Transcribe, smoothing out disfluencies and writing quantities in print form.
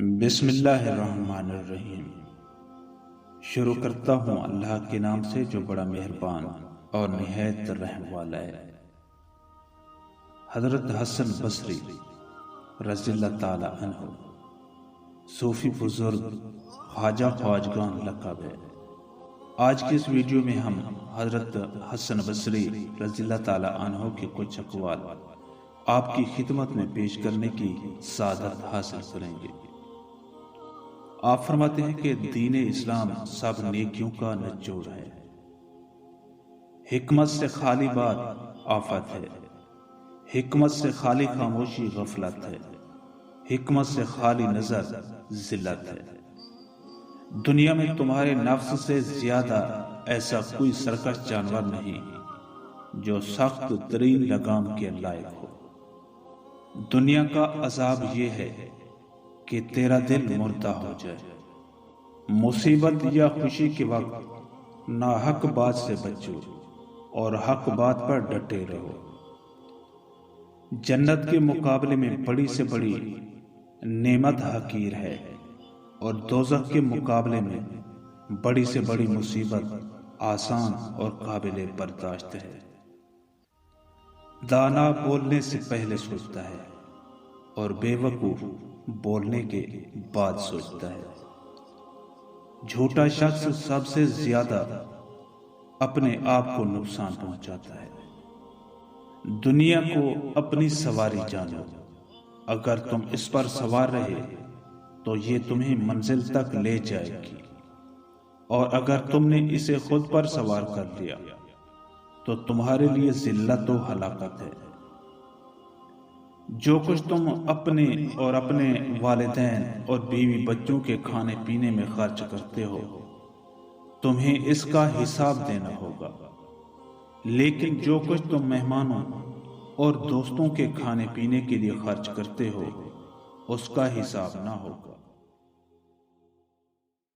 بسم اللہ الرحمن الرحیم۔ شروع کرتا ہوں اللہ کے نام سے جو بڑا مہربان اور نہایت رحم والا ہے۔ حضرت حسن بصری رضی اللہ تعالی عنہ صوفی بزرگ خواجہ خواجگان لقب ہے۔ آج کی اس ویڈیو میں ہم حضرت حسن بصری رضی اللہ تعالی عنہ کے کچھ اقوال آپ کی خدمت میں پیش کرنے کی سعادت حاصل کریں گے۔ آپ فرماتے ہیں کہ دین اسلام سب نیکیوں کا نچوڑ ہے، حکمت سے خالی بات آفت ہے، حکمت سے خالی خاموشی غفلت ہے، حکمت سے خالی نظر ذلت ہے۔ دنیا میں تمہارے نفس سے زیادہ ایسا کوئی سرکش جانور نہیں جو سخت ترین لگام کے لائق ہو۔ دنیا کا عذاب یہ ہے کہ تیرا دل مردہ ہو جائے۔ مصیبت یا خوشی کے وقت ناحق بات سے بچو اور حق بات پر ڈٹے رہو۔ جنت کے مقابلے میں بڑی سے بڑی نعمت حقیر ہے اور دوزخ کے مقابلے میں بڑی سے بڑی مصیبت آسان اور قابل برداشت ہے۔ دانا بولنے سے پہلے سوچتا ہے اور بے وقوف بولنے کے بعد سوچتا ہے۔ جھوٹا شخص سب سے زیادہ اپنے آپ کو نقصان پہنچاتا ہے۔ دنیا کو اپنی سواری جانو، اگر تم اس پر سوار رہے تو یہ تمہیں منزل تک لے جائے گی، اور اگر تم نے اسے خود پر سوار کر لیا تو تمہارے لیے ذلت و ہلاکت ہے۔ جو کچھ تم اپنے اور اپنے والدین اور بیوی بچوں کے کھانے پینے میں خرچ کرتے ہو، تمہیں اس کا حساب دینا ہوگا، لیکن جو کچھ تم مہمانوں اور دوستوں کے کھانے پینے کے لیے خرچ کرتے ہو اس کا حساب نہ ہوگا۔